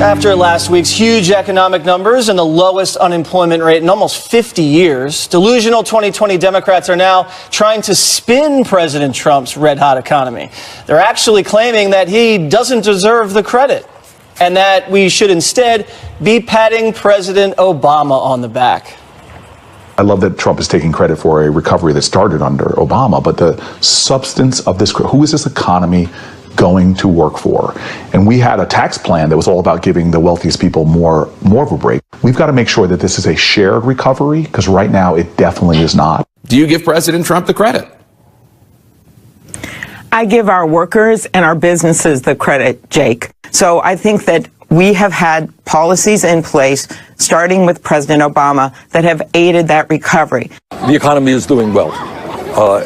After last week's huge economic numbers and the lowest unemployment rate in almost 50 years, delusional 2020 Democrats are now trying to spin President Trump's red-hot economy. They're actually claiming that he doesn't deserve the credit and that we should instead be patting President Obama on the back. I love that Trump is taking credit for a recovery that started under Obama, but the substance of this, who is this economy going to work for? And we had a tax plan that was all about giving the wealthiest people more of a break. We've got to make sure that this is a shared recovery, because right now it definitely is not. Do you give President Trump the credit? I give our workers and our businesses the credit, Jake. So I think that we have had policies in place, starting with President Obama, that have aided that recovery. The economy is doing well.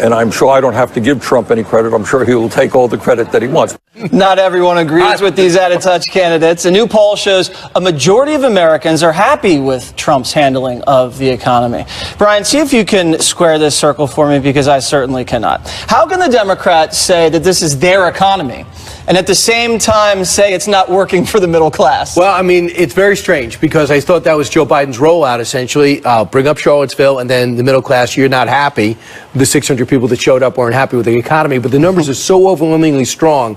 And I'm sure I don't have to give Trump any credit. I'm sure he will take all the credit that he wants. Not everyone agrees with these out-of-touch candidates. A new poll shows a majority of Americans are happy with Trump's handling of the economy. Brian, see if you can square this circle for me, because I certainly cannot. How can the Democrats say that this is their economy and at the same time say it's not working for the middle class? Well, I mean, it's very strange, because I thought that was Joe Biden's rollout, essentially. Bring up Charlottesville, and then the middle class, you're not happy. The 600 people that showed up weren't happy with the economy, but the numbers are so overwhelmingly strong,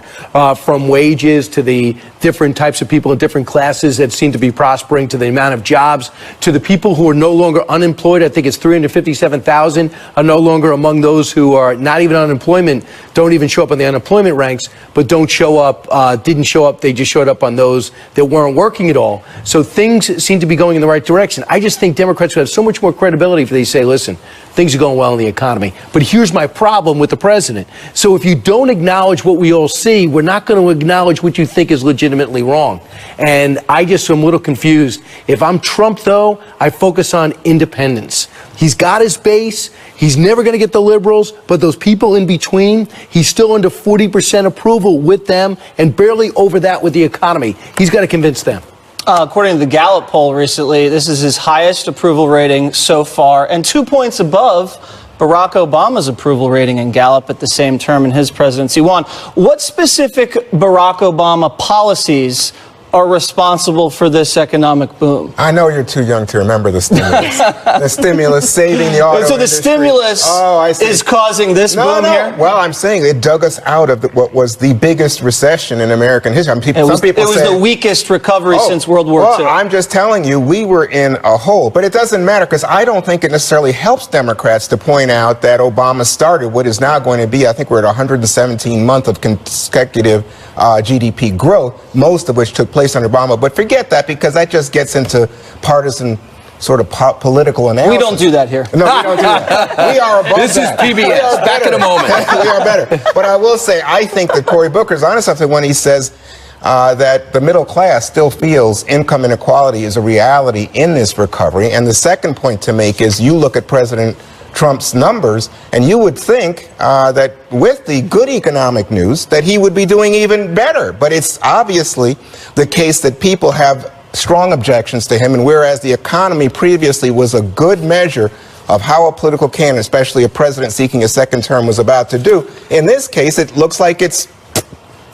from wages to the different types of people in different classes that seem to be prospering, to the amount of jobs, to the people who are no longer unemployed. I think it's 357,000 are no longer among those who are not even unemployment, don't even show up on the unemployment ranks, but don't show up, didn't show up, they just showed up on those that weren't working at all. So things seem to be going in the right direction. I just think Democrats would have so much more credibility if they say, listen, things are going well in the economy, but here's my problem with the president. So if you don't acknowledge what we all see, we're not going to acknowledge what you think is legitimately wrong. And I just am a little confused. If I'm Trump, though, I focus on independence. He's got his base. He's never going to get the liberals, but those people in between, he's still under 40% approval with them and barely over that with the economy. He's got to convince them. According to the Gallup poll recently, this is his highest approval rating so far, and 2 points above Barack Obama's approval rating in Gallup at the same term in his presidency. Juan, what specific Barack Obama policies are responsible for this economic boom? I know you're too young to remember the stimulus. The stimulus saving the auto So the industry. stimulus is causing this boom here? Well, I'm saying it dug us out of what was the biggest recession in American history. I mean, it was the weakest recovery since World War II. I'm just telling you, we were in a hole. But it doesn't matter, because I don't think it necessarily helps Democrats to point out that Obama started what is now going to be, I think we're at 117 months of consecutive GDP growth, most of which took place under Obama. But forget that, because that just gets into partisan sort of political analysis. We don't do that here. No, we don't do that. We are above This that. is PBS. Back in a moment. We are better. But I will say, I think that Cory Booker is honest enough when he says that the middle class still feels income inequality is a reality in this recovery. And the second point to make is, you look at President Trump's numbers, and you would think that with the good economic news that he would be doing even better. But it's obviously the case that people have strong objections to him, and whereas the economy previously was a good measure of how a political candidate, especially a president seeking a second term, was about to do, in this case it looks like it's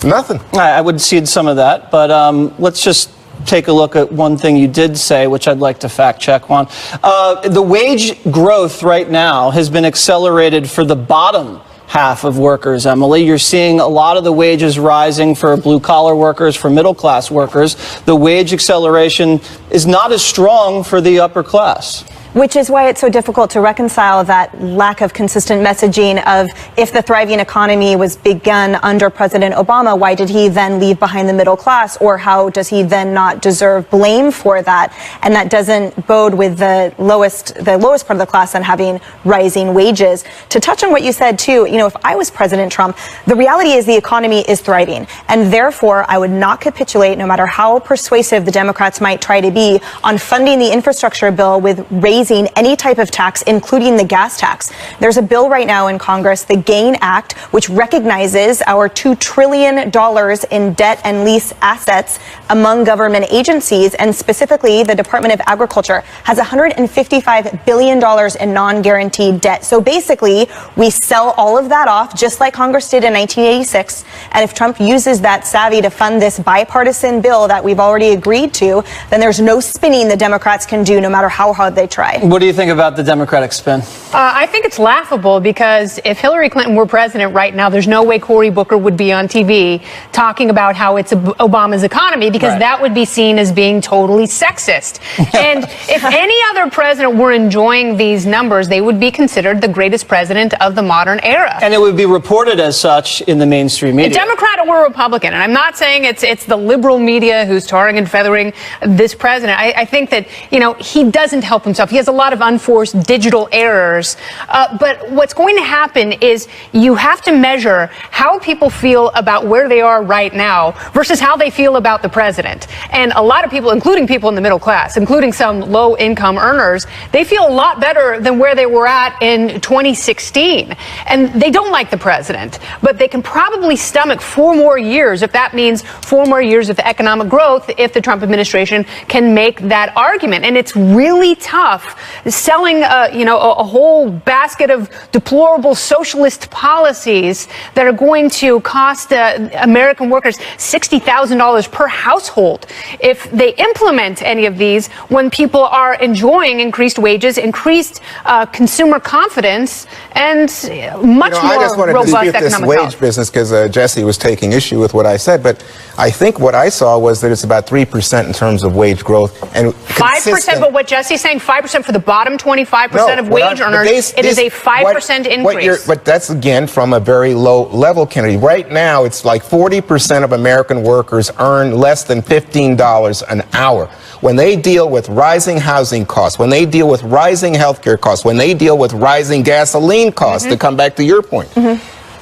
nothing. I would cede some of that, but let's just take a look at one thing you did say, which I'd like to fact check, Juan. The wage growth right now has been accelerated for the bottom half of workers, Emily. You're seeing a lot of the wages rising for blue-collar workers, for middle-class workers. The wage acceleration is not as strong for the upper class. Which is why it's so difficult to reconcile that lack of consistent messaging of, if the thriving economy was begun under President Obama, why did he then leave behind the middle class? Or how does he then not deserve blame for that? And that doesn't bode with the lowest part of the class on having rising wages. To touch on what you said too, you know, if I was President Trump, the reality is the economy is thriving. And therefore, I would not capitulate, no matter how persuasive the Democrats might try to be, on funding the infrastructure bill with raising raising any type of tax, including the gas tax. There's a bill right now in Congress, the GAIN Act, which recognizes our $2 trillion in debt and lease assets among government agencies, and specifically the Department of Agriculture has $155 billion in non-guaranteed debt. So basically, we sell all of that off, just like Congress did in 1986, and if Trump uses that savvy to fund this bipartisan bill that we've already agreed to, then there's no spinning the Democrats can do, no matter how hard they try. What do you think about the Democratic spin? I think it's laughable, because if Hillary Clinton were president right now, there's no way Cory Booker would be on TV talking about how it's Obama's economy, because that would be seen as being totally sexist. And if any other president were enjoying these numbers, they would be considered the greatest president of the modern era. And it would be reported as such in the mainstream media. A Democrat or Republican, and I'm not saying it's the liberal media who's tarring and feathering this president. I think that, he doesn't help himself. He has a lot of unforced digital errors. But what's going to happen is you have to measure how people feel about where they are right now versus how they feel about the president. And a lot of people, including people in the middle class, including some low-income earners, they feel a lot better than where they were at in 2016. And they don't like the president, but they can probably stomach 4 more years, if that means 4 more years of economic growth, if the Trump administration can make that argument. And it's really tough selling, a whole basket of deplorable socialist policies that are going to cost American workers $60,000 per household if they implement any of these, when people are enjoying increased wages, increased consumer confidence, and much more I just want to robust dispute this economic wage growth. business, because Jesse was taking issue with what I said, but I think what I saw was that it's about 3% in terms of wage growth, and 5%, but what Jesse's saying, 5% for the bottom 25% of wage earners, it is a 5% increase. But that's, again, from a very low level, Kennedy. Right now, it's like 40% of American workers earn less than $15 an hour. When they deal with rising housing costs, when they deal with rising healthcare costs, when they deal with rising gasoline costs, to come back to your point,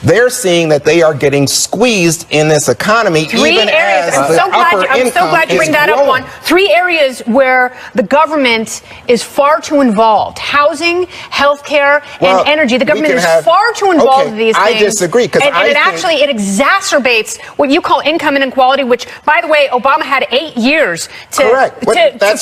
they're seeing that they are getting squeezed in this economy, even as the upper income is growing. I'm so glad you bring that up, Juan. 3 areas where the government is far too involved: housing, healthcare, and energy. The government is far too involved in these things. I disagree, because it exacerbates what you call income inequality, which, by the way, Obama had 8 years to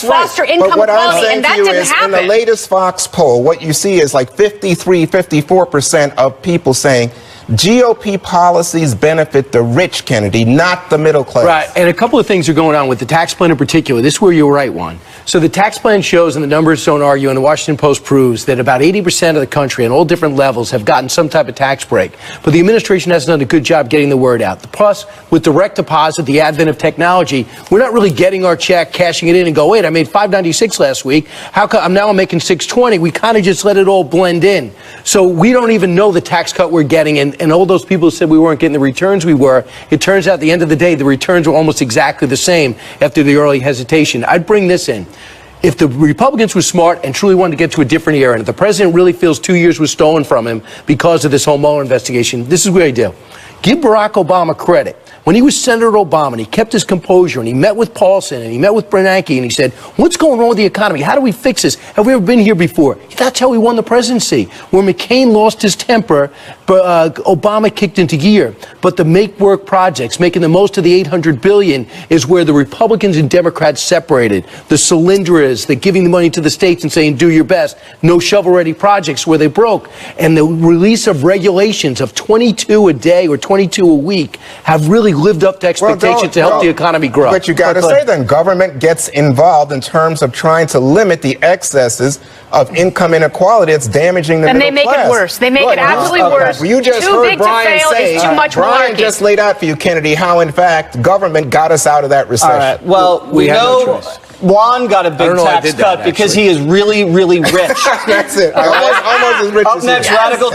foster income equality, and that didn't happen. In the latest Fox poll, what you see is like 54% of people saying GOP policies benefit the rich, Kennedy, not the middle class. Right, and a couple of things are going on with the tax plan in particular. This is where you're right, Juan. So the tax plan shows, and the numbers don't argue, and the Washington Post proves, that about 80% of the country on all different levels have gotten some type of tax break. But the administration hasn't done a good job getting the word out. Plus, with direct deposit, the advent of technology, we're not really getting our check, cashing it in, and go, wait, I made $5.96 last week. How come I'm making $6.20? We kind of just let it all blend in. So we don't even know the tax cut we're getting, and all those people who said we weren't getting the returns we were, it turns out at the end of the day, the returns were almost exactly the same after the early hesitation. I'd bring this in. If the Republicans were smart and truly wanted to get to a different era, and if the president really feels 2 years was stolen from him because of this whole Mueller investigation, this is what I do. Give Barack Obama credit. When he was Senator Obama, and he kept his composure, and he met with Paulson, and he met with Bernanke, and he said, what's going on with the economy? How do we fix this? Have we ever been here before? That's how he won the presidency. Where McCain lost his temper, Obama kicked into gear. But the make-work projects, making the most of the $800 billion, is where the Republicans and Democrats separated. The Solyndras, the giving the money to the states and saying, do your best. No shovel-ready projects where they broke. And the release of regulations of 22 a day or 22 a week have really lived up to expectations to help the economy grow. But you got to say then, government gets involved in terms of trying to limit the excesses of income inequality that's damaging the middle class. And they make it worse. They make it absolutely worse. You just too heard big Brian to fail say, is too much Brian malarkey. just laid out for you, Kennedy, how in fact government got us out of that recession. All right. Well, we know Juan got a big tax cut because he is really, really rich. That's it. Almost as rich Up as next, you. Radical